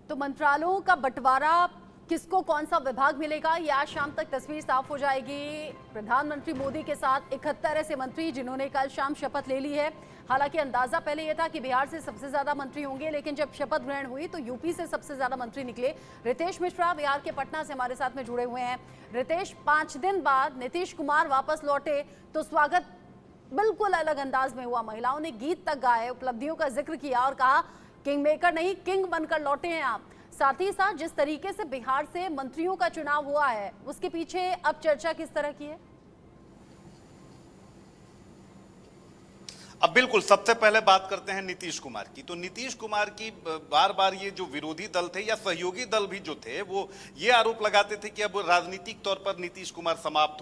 तो मंत्रालयों का बंटवारा, किसको कौन सा विभाग मिलेगा, ये आज शाम तक तस्वीर साफ हो जाएगी। प्रधानमंत्री मोदी के साथ 71 ऐसे मंत्री जिन्होंने कल शाम शपथ ले ली है। हालांकि अंदाजा पहले यह था कि बिहार से सबसे ज्यादा मंत्री होंगे, लेकिन जब शपथ ग्रहण हुई तो यूपी से सबसे ज्यादा मंत्री निकले। रितेश मिश्रा बिहार के पटना से हमारे साथ में जुड़े हुए हैं। रितेश, 5 दिन बाद नीतीश कुमार वापस लौटे तो स्वागत बिल्कुल अलग अंदाज में हुआ। महिलाओं ने गीत तक गाए, उपलब्धियों का जिक्र किया और कहा किंग मेकर नहीं, किंग बनकर लौटे हैं आप। साथ ही साथ जिस तरीके से बिहार से मंत्रियों का चुनाव हुआ है, उसके पीछे अब चर्चा किस तरह की है? अब बिल्कुल सबसे पहले बात करते हैं नीतीश कुमार की। तो नीतीश कुमार की बार बार ये जो विरोधी दल थे या सहयोगी दल भी जो थे वो ये आरोप लगाते थे कि अब राजनीतिक तौर पर नीतीश कुमार समाप्त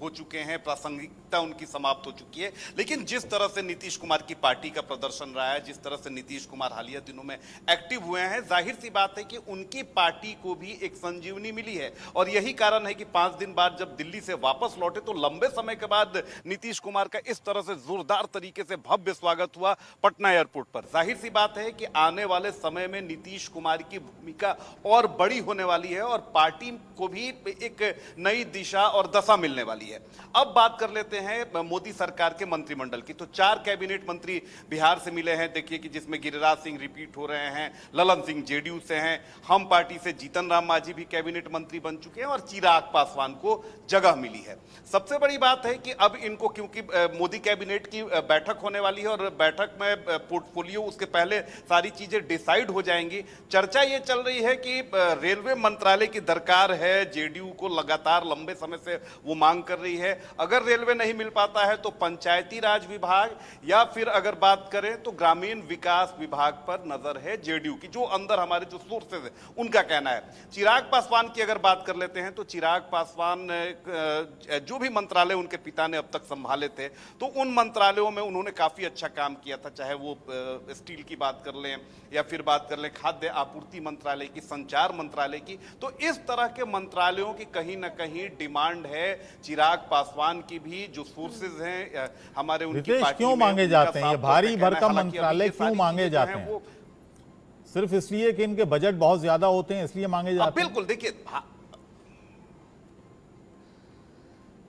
हो चुके हैं, प्रासंगिकता उनकी समाप्त हो चुकी है। लेकिन जिस तरह से नीतीश कुमार की पार्टी का प्रदर्शन रहा है, जिस तरह से नीतीश कुमार हालिया दिनों में एक्टिव हुए हैं, जाहिर सी बात है कि उनकी पार्टी को भी एक संजीवनी मिली है। और यही कारण है कि 5 दिन बाद जब दिल्ली से वापस लौटे तो लंबे समय के बाद नीतीश कुमार का इस तरह से जोरदार तरीके से भव्य स्वागत हुआ पटना एयरपोर्ट पर। जाहिर सी बात है कि आने वाले समय में नीतीश कुमार की भूमिका और बड़ी होने वाली है और पार्टी को भी एक नई दिशा और दशा मिलने वाली है। अब बात कर लेते हैं मोदी सरकार के मंत्रिमंडल की। तो 4 कैबिनेट मंत्री बिहार से मिले हैं, देखिए कि जिसमें गिरिराज सिंह रिपीट हो रहे हैं, ललन सिंह जेडीयू से हैं, हम पार्टी से जीतन राम मांझी भी कैबिनेट मंत्री बन चुके हैं और चिराग पासवान को जगह मिली है। सबसे बड़ी बात है कि अब इनको, क्योंकि मोदी कैबिनेट की बैठक होने वाली है और बैठक में पोर्टफोलियो उसके पहले सारी चीजें डिसाइड हो जाएंगी। चर्चा ये चल रही है कि रेलवे मंत्रालय की दरकार है, जेडीयू को लगातार लंबे समय से वो मांग कर रही है। अगर रेलवे नहीं मिल पाता है तो पंचायती राज विभाग या फिर अगर बात करें तो ग्रामीण विकास विभाग पर नजर है जेडीयू की, जो अंदर हमारे जो सोर्सेज है उनका कहना है। चिराग पासवान की अगर बात कर लेते हैं तो चिराग पासवान जो भी मंत्रालय उनके पिता ने अब तक संभाले थे तो उन मंत्रालयों में उन्होंने काफी अच्छा काम किया था, चाहे वो स्टील की बात कर लें या फिर बात कर लें खाद्य आपूर्ति मंत्रालय की, संचार मंत्रालय की। तो इस तरह के मंत्रालयों की कहीं ना कहीं डिमांड है। चिराग पासवान की भी जो सोर्सेज हैं हमारे उनकी पार्टी क्यों मांगे जाते हैं ये भारी भरकम मंत्रालय, क्यों मांगे जाते हैं? सिर्फ इसलिए कि इनके बजट बहुत ज्यादा होते हैं इसलिए मांगे जाते हैं? बिल्कुल, देखिए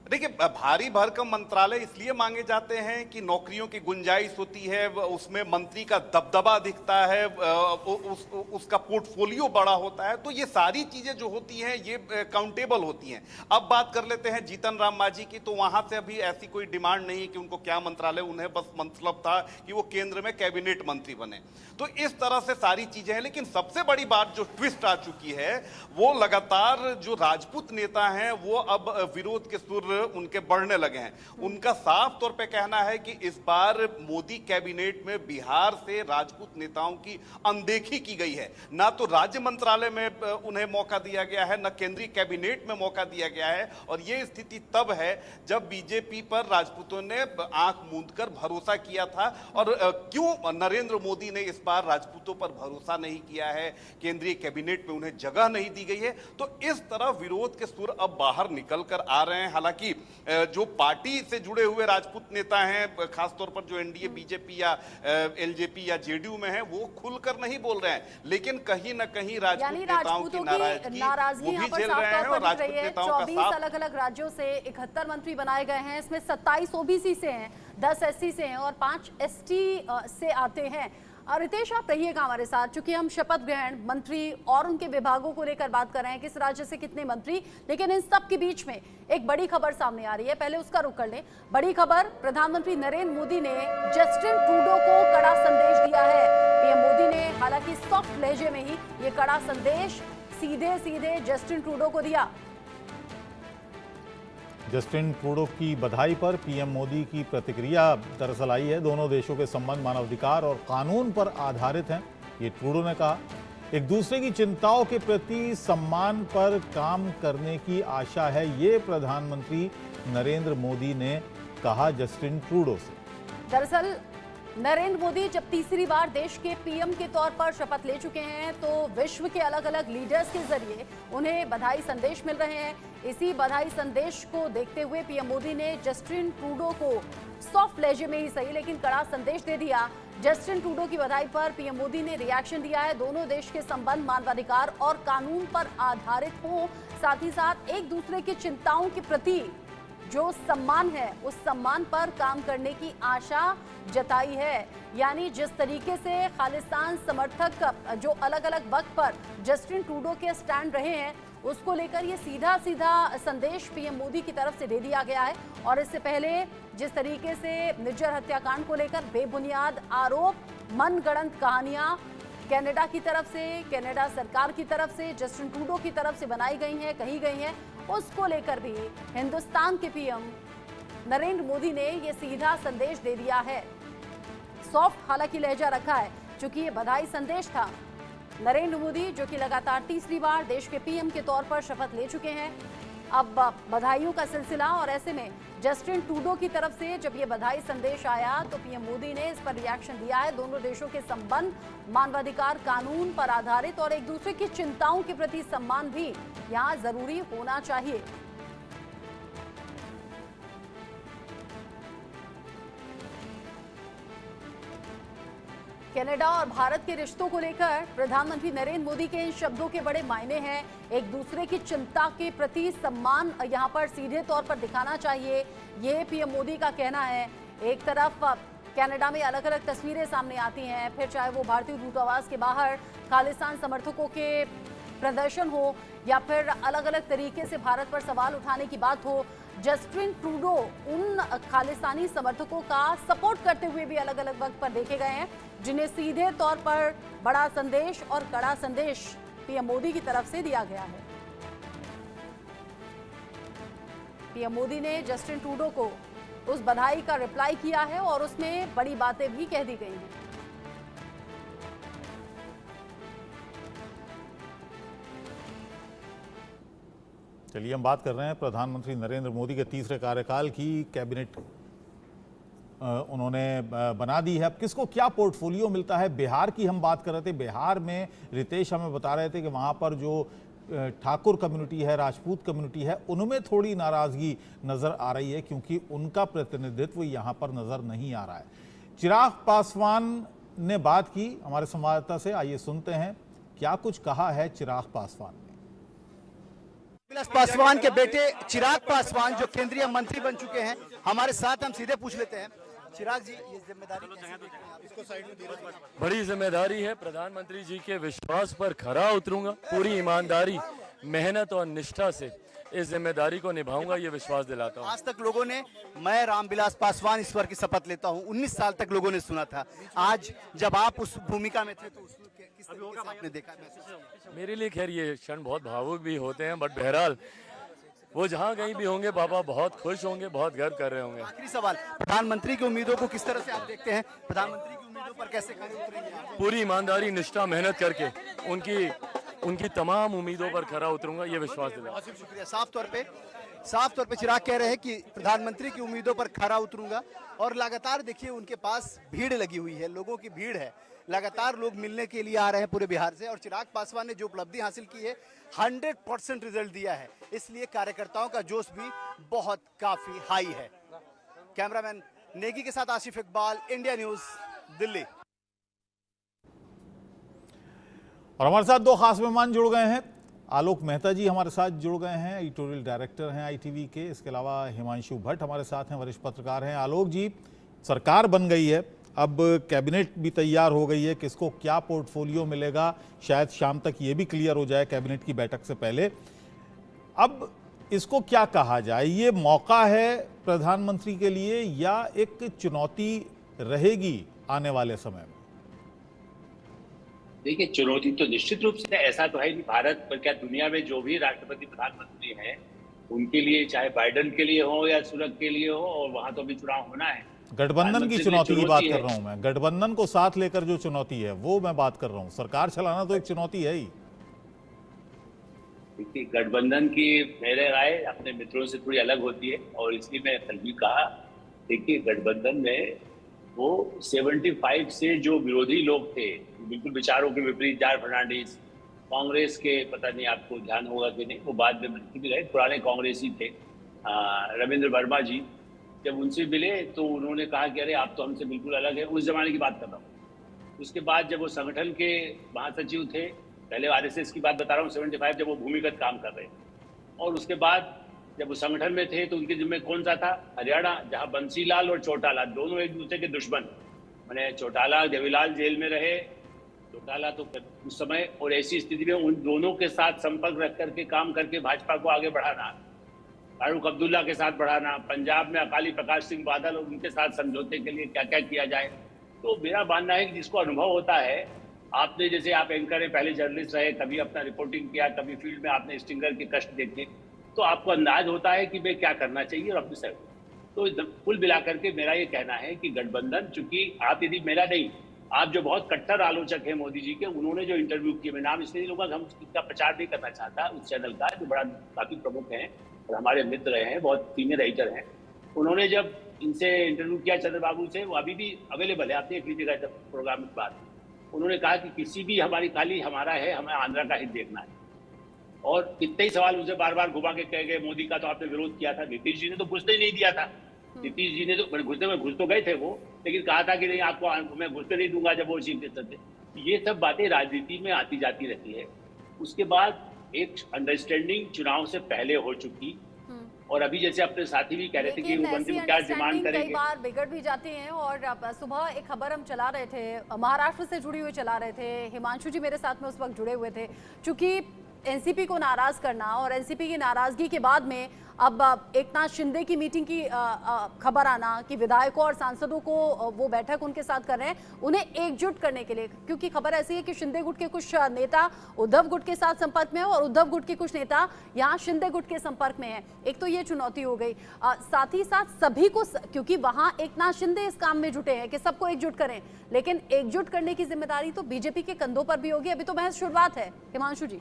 भारी भरकम मंत्रालय इसलिए मांगे जाते हैं कि नौकरियों की गुंजाइश होती है, उसमें मंत्री का दबदबा दिखता है, उसका पोर्टफोलियो बड़ा होता है। तो ये सारी चीजें जो होती हैं ये काउंटेबल होती हैं। अब बात कर लेते हैं जीतन राम मांझी की। तो वहां से अभी ऐसी कोई डिमांड नहीं कि उनको क्या मंत्रालय, उन्हें बस मतलब था कि वो केंद्र में कैबिनेट मंत्री बने। तो इस तरह से सारी चीजें हैं। लेकिन सबसे बड़ी बात जो ट्विस्ट आ चुकी है वो लगातार जो राजपूत नेता हैं वो अब विरोध के सुर उनके बढ़ने लगे हैं। उनका साफ तौर पे कहना है कि इस बार मोदी कैबिनेट में बिहार से राजपूत नेताओं की अनदेखी की गई है। ना तो राज्य मंत्रालय में उन्हें मौका दिया गया है, ना केंद्रीय कैबिनेट में मौका दिया गया है। और यह स्थिति तब है जब बीजेपी पर राजपूतों ने आंख मूंदकर भरोसा किया था। और क्यों नरेंद्र मोदी ने इस बार राजपूतों पर भरोसा नहीं किया है, केंद्रीय कैबिनेट में उन्हें जगह नहीं दी गई है। तो इस तरह विरोध के सुर अब बाहर निकल कर आ रहे हैं। हालांकि जो पार्टी से जुड़े हुए राजपूत नेता हैं, खासतौर पर जो एनडीए बीजेपी या एलजेपी या जेडीयू में हैं, वो खुलकर नहीं बोल रहे हैं। लेकिन कहीं ना कहीं राजपूत नेताओं की नाराजगी यहाँ पर साफ तौर पर दिख रही है। 24 अलग अलग राज्यों से 71 मंत्री बनाए गए हैं। इसमें 27 ओबीसी से हैं, 10 एससी से हैं और 5 एसटी से आते हैं। रितेश, आप रहिएगा हमारे साथ, चूंकि हम शपथ ग्रहण, मंत्री और उनके विभागों को लेकर बात कर रहे हैं, किस राज्य से कितने मंत्री। लेकिन इन सब के बीच में एक बड़ी खबर सामने आ रही है, पहले उसका रुख कर लें। बड़ी खबर, प्रधानमंत्री नरेंद्र मोदी ने जस्टिन ट्रूडो को कड़ा संदेश दिया है। पीएम मोदी ने हालांकि सॉफ्ट लहजे में ही ये कड़ा संदेश सीधे सीधे जस्टिन ट्रूडो को दिया। जस्टिन ट्रूडो की बधाई पर पीएम मोदी की प्रतिक्रिया दरअसल आई है। दोनों देशों के संबंध मानवाधिकार और कानून पर आधारित हैं, ये ट्रूडो ने कहा। एक दूसरे की चिंताओं के प्रति सम्मान पर काम करने की आशा है, ये प्रधानमंत्री नरेंद्र मोदी ने कहा जस्टिन ट्रूडो से। दरअसल नरेंद्र मोदी जब तीसरी बार देश के पीएम के तौर पर शपथ ले चुके हैं तो विश्व के अलग अलग लीडर्स के जरिए उन्हें बधाई संदेश मिल रहे हैं। इसी बधाई संदेश को देखते हुए पीएम मोदी ने जस्टिन ट्रूडो को सॉफ्ट लहजे में ही सही लेकिन कड़ा संदेश दे दिया। जस्टिन ट्रूडो की बधाई पर पीएम मोदी ने रिएक्शन दिया है। दोनों देश के संबंध मानवाधिकार और कानून पर आधारित हो, साथ ही साथ एक दूसरे की चिंताओं के प्रति जो सम्मान है उस सम्मान पर काम करने की आशा जताई है। यानी जिस तरीके से खालिस्तान समर्थक जो अलग अलग वक्त पर जस्टिन ट्रूडो के स्टैंड रहे हैं उसको लेकर ये सीधा सीधा संदेश पीएम मोदी की तरफ से दे दिया गया है। और इससे पहले जिस तरीके से निज्जर हत्याकांड को लेकर बेबुनियाद आरोप, मनगढ़ंत कहानियां कनाडा की तरफ से, कनाडा सरकार की तरफ से, जस्टिन ट्रूडो की तरफ से बनाई गई हैं, कही गई हैं, उसको लेकर भी हिंदुस्तान के पीएम नरेंद्र मोदी ने ये सीधा संदेश दे दिया है। सॉफ्ट हालांकि लहजा रखा है क्योंकि ये बधाई संदेश था। नरेंद्र मोदी जो कि लगातार तीसरी बार देश के पीएम के तौर पर शपथ ले चुके हैं, अब बधाइयों का सिलसिला। और ऐसे में जस्टिन ट्रूडो की तरफ से जब ये बधाई संदेश आया तो पीएम मोदी ने इस पर रिएक्शन दिया है। दोनों देशों के संबंध मानवाधिकार कानून पर आधारित और एक दूसरे की चिंताओं के प्रति सम्मान भी यहाँ जरूरी होना चाहिए। कनाडा और भारत के रिश्तों को लेकर प्रधानमंत्री नरेंद्र मोदी के इन शब्दों के बड़े मायने हैं। एक दूसरे की चिंता के प्रति सम्मान यहां पर सीधे तौर पर दिखाना चाहिए, ये पीएम मोदी का कहना है। एक तरफ कनाडा में अलग अलग तस्वीरें सामने आती हैं, फिर चाहे वो भारतीय दूतावास के बाहर खालिस्तान समर्थकों के प्रदर्शन हो या फिर अलग अलग तरीके से भारत पर सवाल उठाने की बात हो। जस्टिन ट्रूडो उन खालिस्तानी समर्थकों का सपोर्ट करते हुए भी अलग अलग वक्त पर देखे गए हैं जिन्हें सीधे तौर पर बड़ा संदेश और कड़ा संदेश पीएम मोदी की तरफ से दिया गया है। पीएम मोदी ने जस्टिन ट्रूडो को उस बधाई का रिप्लाई किया है और उसमें बड़ी बातें भी कह दी गई हैं। चलिए हम बात कर रहे हैं प्रधानमंत्री नरेंद्र मोदी के तीसरे कार्यकाल की। कैबिनेट उन्होंने बना दी है। अब किसको क्या पोर्टफोलियो मिलता है, बिहार की हम बात कर रहे थे। बिहार में रितेश हमें बता रहे थे कि वहाँ पर जो ठाकुर कम्युनिटी है, राजपूत कम्युनिटी है, उनमें थोड़ी नाराज़गी नज़र आ रही है क्योंकि उनका प्रतिनिधित्व यहाँ पर नज़र नहीं आ रहा है। चिराग पासवान ने बात की हमारे संवाददाता से, आइए सुनते हैं क्या कुछ कहा है चिराग पासवान ने। रामविलास पासवान के बेटे चिराग पासवान जो केंद्रीय मंत्री बन चुके हैं हमारे साथ, हम सीधे पूछ लेते हैं। चिराग जी, ये जिम्मेदारी इसको साइड में दे बड़ी जिम्मेदारी है। प्रधानमंत्री जी के विश्वास पर खरा उतरूंगा, पूरी ईमानदारी, मेहनत और निष्ठा से इस जिम्मेदारी को निभाऊंगा, ये विश्वास दिलाता हूँ। आज तक लोगों ने मैं रामविलास पासवान ईश्वर की शपथ लेता हूँ 19 साल तक लोगों ने सुना था। आज जब आप उस भूमिका में थे तो उसको किस तरीके से आपने देखा? मेरे लिए खैर ये क्षण बहुत भावुक भी होते हैं, बट बहरहाल वो जहाँ कहीं भी होंगे पापा बहुत खुश होंगे, बहुत गर्व कर रहे होंगे। आखिरी सवाल, प्रधानमंत्री की उम्मीदों को किस तरह से आप देखते हैं? प्रधानमंत्री की उम्मीदों पर कैसे खरे उतरेंगे? पूरी ईमानदारी, निष्ठा, मेहनत करके उनकी तमाम उम्मीदों पर खरा उतरूंगा, ये विश्वास दिलाता हूं। बहुत शुक्रिया। साफ तौर पे चिराग कह रहे हैं कि प्रधानमंत्री की उम्मीदों पर खरा उतरूंगा। और लगातार देखिए उनके पास भीड़ लगी हुई है, लोगों की भीड़ है, लगातार लोग मिलने के लिए आ रहे हैं पूरे बिहार से। और चिराग पासवान ने जो उपलब्धि हासिल की है 100% रिजल्ट दिया है, इसलिए कार्यकर्ताओं का जोश भी बहुत काफी हाई है। कैमरामैन नेगी के साथ आसिफ इकबाल, इंडिया न्यूज, दिल्ली। और हमारे साथ दो खास मेहमान जुड़ गए हैं। आलोक मेहता जी हमारे साथ जुड़ गए हैं, एडिटोरियल डायरेक्टर हैं ITV के। इसके अलावा हिमांशु भट्ट हमारे साथ हैं, वरिष्ठ पत्रकार हैं। आलोक जी, सरकार बन गई है, अब कैबिनेट भी तैयार हो गई है, किसको क्या पोर्टफोलियो मिलेगा शायद शाम तक ये भी क्लियर हो जाए कैबिनेट की बैठक से पहले। अब इसको क्या कहा जाए, ये मौका है प्रधानमंत्री के लिए या एक चुनौती रहेगी आने वाले समय में? देखिए, चुनौती तो निश्चित रूप से ऐसा तो है नहीं। भारत पर क्या दुनिया में जो भी राष्ट्रपति प्रधानमंत्री हैं उनके लिए, चाहे बाइडेन के लिए हो या सुनक के लिए हो, और वहां तो अभी चुनाव होना है। गठबंधन की चुनौती की बात कर रहा हूं मैं, गठबंधन को साथ लेकर जो चुनौती है वो मैं बात कर रहा हूं। सरकार चलाना तो एक चुनौती है ही। देखिए, गठबंधन की मेरे राय अपने मित्रों से थोड़ी अलग होती है और इसलिए मैं कल भी कहा, देखिए गठबंधन में वो 75 से जो विरोधी लोग थे, बिल्कुल विचारों के विपरीत, जॉर्ज फर्नांडिस, कांग्रेस के, पता नहीं आपको ध्यान होगा कि नहीं, वो बाद में मंत्री भी रहे, पुराने कांग्रेसी थे, रविंद्र वर्मा जी, जब उनसे मिले तो उन्होंने कहा कि अरे आप तो हमसे बिल्कुल अलग है। उस जमाने की बात कर रहा हूँ। उसके बाद जब वो संगठन के महासचिव थे, पहले आरएसएस की बात बता रहा हूँ, 75 जब वो भूमिगत काम कर रहे थे, और उसके बाद जब वो संगठन में थे तो उनके जिम्मे कौन सा था, हरियाणा, जहाँ बंसीलाल और चौटाला दोनों एक दूसरे के दुश्मन, मैंने चौटाला देवीलाल जेल में रहे, चौटाला तो उस समय, और ऐसी स्थिति में उन दोनों के साथ संपर्क रख करके काम करके भाजपा को आगे बढ़ाना, फारूक अब्दुल्ला के साथ बढ़ाना, पंजाब में अकाली प्रकाश सिंह बादल और उनके साथ समझौते के लिए क्या क्या किया जाए। तो मेरा मानना है कि जिसको अनुभव होता है, आपने जैसे आप एंकर है, पहले जर्नलिस्ट रहे, कभी अपना रिपोर्टिंग किया, कभी फील्ड में आपने स्टिंगर के कष्ट देखे, तो आपको अंदाज होता है कि मैं क्या करना चाहिए और अपने सहयोग। तो कुल मिलाकर के मेरा ये कहना है कि गठबंधन, चूंकि आप यदि मेरा नहीं, आप जो बहुत कट्टर आलोचक हैं मोदी जी के, उन्होंने जो इंटरव्यू किए, मैं नाम इसलिए नहीं लूंगा, हम इसका प्रचार नहीं करना चाहता, उस चैनल का जो बड़ा काफी प्रमुख हैं और हमारे मित्र रहे हैं, बहुत सीनियर राइटर हैं, उन्होंने जब इनसे इंटरव्यू किया चंद्रबाबू से, वो अभी भी अवेलेबल है, आपने एक लीजिएगा जब प्रोग्राम के बाद, उन्होंने कहा कि किसी भी हमारी खाली हमारा है, हमें आंध्रा का हित देखना है। और कितने ही सवाल उनसे बार बार घुमा के कह गए, मोदी का तो आपने विरोध किया था, नीतीश जी ने तो घुसने ही नहीं दिया था, नीतीश जी ने तो घुस तो गए थे वो, लेकिन कहा था कि नहीं आपको मैं घुसने नहीं दूंगा जब वो चीफ मिनिस्टर थे। ये सब बातें राजनीति में आती जाती रहती है। उसके बाद एक अंडरस्टैंडिंग चुनाव से पहले हो चुकी, और अभी जैसे अपने साथी भी कह रहे थे कि वो मंत्री क्या डिमांड करेंगे, कई बार बिगड़ भी जाते हैं। और सुबह एक खबर हम चला रहे थे, महाराष्ट्र से जुड़ी हुई चला रहे थे, हिमांशु जी मेरे साथ में उस वक्त जुड़े हुए थे, चूंकि एनसीपी को नाराज करना और एनसीपी की नाराजगी के बाद में अब एकनाथ शिंदे की मीटिंग की खबर आना कि विधायकों और सांसदों को वो बैठक उनके साथ कर रहे हैं, उन्हें एकजुट करने के लिए, क्योंकि खबर ऐसी है कि शिंदे गुट के कुछ नेता उद्धव गुट के साथ संपर्क में है और उद्धव गुट के कुछ नेता यहाँ शिंदे गुट के संपर्क में है। एक तो ये चुनौती हो गई, साथ ही साथ सभी को, क्योंकि वहां एकनाथ शिंदे इस काम में जुटे हैं कि सबको एकजुट करें, लेकिन एकजुट करने की जिम्मेदारी तो बीजेपी के कंधों पर भी होगी। अभी तो महज शुरुआत है। हिमांशु जी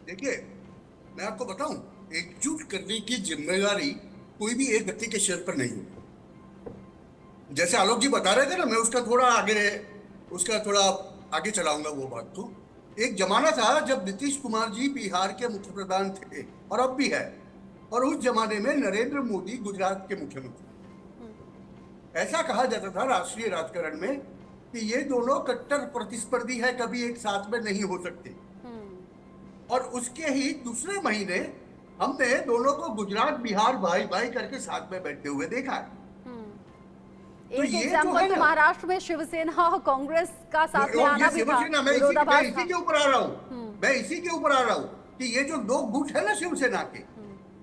देखिए, मैं आपको बताऊं, एकजुट करने की जिम्मेदारी कोई भी एक व्यक्ति के सिर पर नहीं है। जैसे आलोक जी बता रहे थे ना, मैं उसका थोड़ा आगे चलाऊंगा वो बात को। एक जमाना था जब नीतीश कुमार जी बिहार के मुख्य प्रधान थे और अब भी है, और उस जमाने में नरेंद्र मोदी गुजरात के मुख्यमंत्री। ऐसा कहा जाता था राष्ट्रीय राजकारण में कि ये दोनों कट्टर प्रतिस्पर्धी है, कभी एक साथ में नहीं हो सकते। और उसके ही दूसरे महीने हमने दोनों को गुजरात बिहार भाई भाई करके साथ में बैठते हुए देखा है। तो एक एग्जांपल तो महाराष्ट्र में शिवसेना और कांग्रेस का साथ में आना भी था। मैं इसी के ऊपर आ रहा हूँ कि ये जो दो गुट है ना शिवसेना के,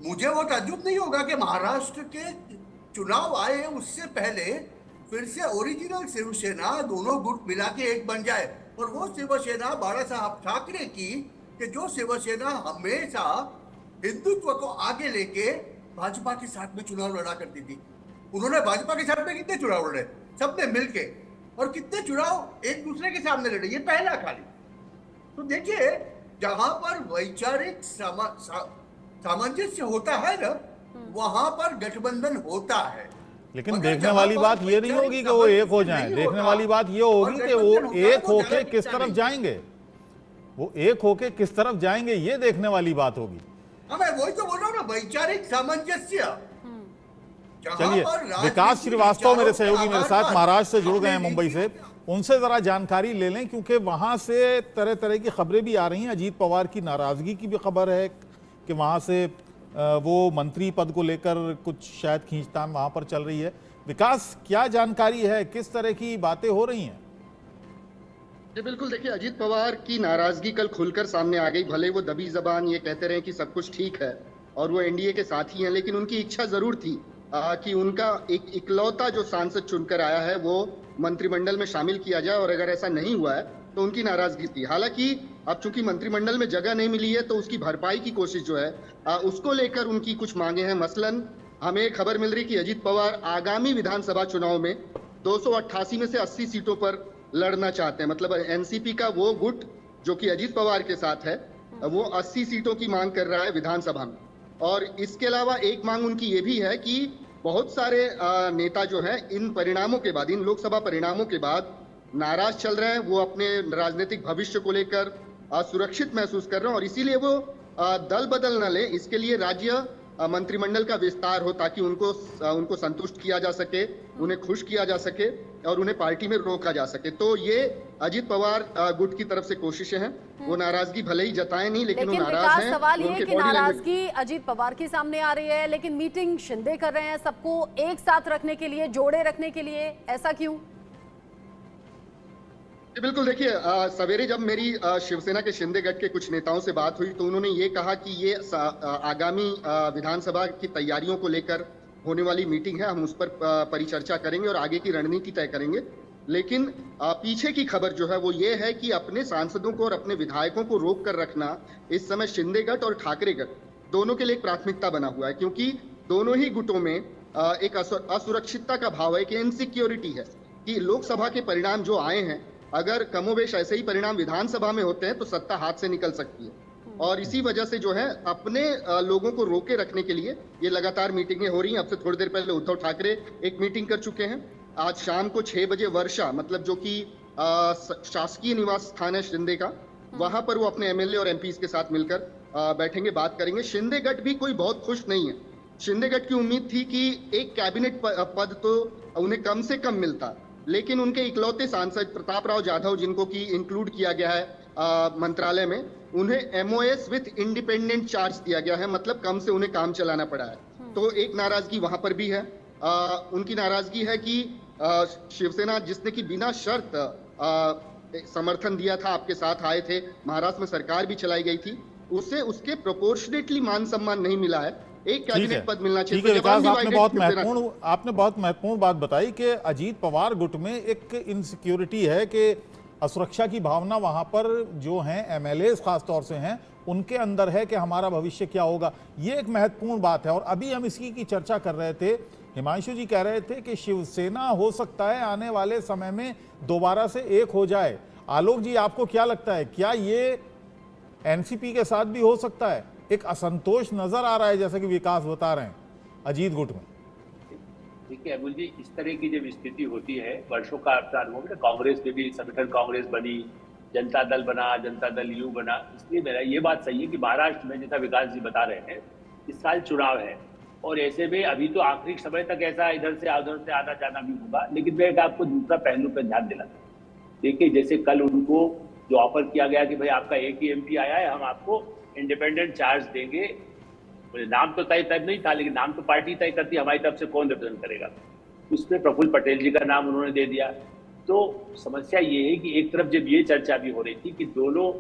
मुझे वो ताज्जुब नहीं होगा कि महाराष्ट्र के चुनाव आए उससे पहले फिर से ओरिजिनल शिवसेना दोनों गुट मिला के एक बन जाए, और वो शिवसेना बाला साहब ठाकरे की, कि जो शिवसेना हमेशा हिंदुत्व को आगे लेके भाजपा के साथ में चुनाव लड़ा करती थी। उन्होंने भाजपा के साथ में कितने चुनाव लड़े, सबने मिलके, और कितने चुनाव एक दूसरे के सामने लड़े, ये पहला खाली। तो देखिए, जहां पर वैचारिक सामंजस्य होता है ना, वहां पर गठबंधन होता है। लेकिन देखने वाली बात ये नहीं होगी कि वो एक हो जाएं, देखने वाली बात ये होगी कि वो एक होके किस तरफ जाएंगे, वो एक होके किस तरफ जाएंगे, ये देखने वाली बात होगी। मैं वही तो बोल रहा हूँ ना, वैचारिक सामंजस्य। चलिए, विकास श्रीवास्तव मेरे सहयोगी मेरे साथ महाराष्ट्र से जुड़ गए हैं, मुंबई से, उनसे जरा जानकारी ले लें, क्योंकि वहां से तरह तरह की खबरें भी आ रही हैं। अजीत पवार की नाराजगी की भी खबर है कि वहां से वो मंत्री पद को लेकर कुछ शायद खींचतान वहां पर चल रही है। विकास, क्या जानकारी है, किस तरह की बातें हो रही हैं? जी बिल्कुल, देखिए, अजीत पवार की नाराजगी कल खुलकर सामने आ गई। भले वो दबी जबान ये कहते रहे कि सब कुछ ठीक है और वो एनडीए के साथी हैं, लेकिन उनकी इच्छा जरूर थी कि उनका एक इकलौता जो सांसद चुनकर आया है वो मंत्रिमंडल में शामिल किया जाए, और अगर ऐसा नहीं हुआ है तो उनकी नाराजगी थी। हालांकि अब चूंकि मंत्रिमंडल में जगह नहीं मिली है तो उसकी भरपाई की कोशिश जो है उसको लेकर उनकी कुछ मांगे हैं। मसलन हमें खबर मिल रही कि अजीत पवार आगामी विधानसभा चुनाव में 288 में से 80 सीटों पर लड़ना चाहते हैं। मतलब एनसीपी का वो गुट जो कि अजीत पवार के साथ है, वो 80 सीटों की मांग कर रहा है विधानसभा में। और इसके अलावा एक मांग उनकी ये भी है कि बहुत सारे नेता जो हैं इन परिणामों के बाद, इन लोकसभा परिणामों के बाद नाराज चल रहे हैं। वो अपने राजनीतिक भविष्य को लेकर असुरक्षित महसूस कर रहे हैं और इसीलिए वो दल बदल न ले, इसके लिए राज्य मंत्रिमंडल का विस्तार हो ताकि उनको संतुष्ट किया जा सके, उन्हें खुश किया जा सके और उन्हें पार्टी में रोका जा सके। तो ये अजीत पवार गुट की तरफ से कोशिशें हैं। वो नाराजगी भले ही जताए नहीं, लेकिन वो नाराज हैं। सवाल ये उनके कि बॉडी लैंग्वेज नाराजगी अजीत पवार की सामने आ रही है, लेकिन मीटिंग शिंदे कर रहे हैं सबको एक साथ रखने के लिए, जोड़े रखने के लिए, ऐसा क्यों? बिल्कुल, देखिए सवेरे जब मेरी शिवसेना के शिंदे गट के कुछ नेताओं से बात हुई तो उन्होंने ये कहा कि ये आगामी विधानसभा की तैयारियों को लेकर होने वाली मीटिंग है, हम उस पर परिचर्चा करेंगे और आगे की रणनीति तय करेंगे। लेकिन पीछे की खबर जो है वो ये है कि अपने सांसदों को और अपने विधायकों को रोक कर रखना इस समय शिंदे गट और ठाकरे गट दोनों के लिए एक प्राथमिकता बना हुआ है, क्योंकि दोनों ही गुटों में एक असुरक्षितता का भाव है, कि इनसिक्योरिटी है कि लोकसभा के परिणाम जो आए हैं, अगर कमोबेश ऐसे ही परिणाम विधानसभा में होते हैं तो सत्ता हाथ से निकल सकती है। और इसी वजह से जो है अपने लोगों को रोके रखने के लिए ये लगातार मीटिंगें हो रही हैं। अब से थोड़ी देर पहले उद्धव ठाकरे एक मीटिंग कर चुके हैं। आज शाम को 6 बजे वर्षा, मतलब जो कि शासकीय निवास स्थान है शिंदे का, वहां पर वो अपने एमएलए और एमपीज के साथ मिलकर बैठेंगे, बात करेंगे। शिंदे गट भी कोई बहुत खुश नहीं है। शिंदे गट की उम्मीद थी कि एक कैबिनेट पद तो उन्हें कम से कम मिलता, लेकिन उनके इकलौते सांसद प्रताप राव जाधव, जिनको की इंक्लूड किया गया है मंत्रालय में, उन्हें एमओएस विथ इंडिपेंडेंट चार्ज दिया गया है, मतलब कम से उन्हें काम चलाना पड़ा है। तो एक नाराजगी वहां पर भी है। उनकी नाराजगी है कि शिवसेना, जिसने की बिना शर्त समर्थन दिया था, आपके साथ आए थे, महाराष्ट्र में सरकार भी चलाई गई थी, उसे उसके प्रोपोर्शनेटली मान सम्मान नहीं मिला है। एक कैबिनेट पद मिलना चाहिए। विकास, आपने बहुत महत्वपूर्ण बात बताई कि अजीत पवार गुट में एक इनसिक्योरिटी है, कि असुरक्षा की भावना वहां पर जो हैं एमएलए खास तौर से हैं उनके अंदर है कि हमारा भविष्य क्या होगा। ये एक महत्वपूर्ण बात है। और अभी हम इसी की चर्चा कर रहे थे, हिमांशु जी कह रहे थे कि शिवसेना हो सकता है आने वाले समय में दोबारा से एक हो जाए। आलोक जी, आपको क्या लगता है, क्या ये एनसीपी के साथ भी हो सकता है? एक असंतोष नजर आ रहा है, जैसा कि विकास बता रहे हैं, अजीत गुट में। देखिए अबुल जी, इस तरह की जब स्थिति होती है, वर्षों का अनुभव है, कांग्रेस में भी संगठन कांग्रेस बनी, जनता दल बना, जनता दल यू बना। इसलिए मेरा ये बात सही है कि महाराष्ट्र में, जैसा विकास जी बता रहे हैं, इस साल चुनाव है और ऐसे में अभी तो आखिरी समय तक ऐसा इधर से उधर से आना जाना भी होगा। लेकिन मैं आपको दूसरा पहलू पर ध्यान दिलाता हूं। देखिए, जैसे कल उनको जो ऑफर किया गया कि भाई आपका एक ही एमपी आया है, हम आपको इंडिपेंडेंट चार्ज देंगे। नाम तो तय नहीं था, लेकिन नाम तो पार्टी तय करती है हमारी तरफ से कौन रिप्रेजेंट करेगा। उसमें प्रफुल्ल पटेल जी का नाम उन्होंने दे दिया। तो समस्या ये है कि एक तरफ जब ये चर्चा भी हो रही थी कि दोनों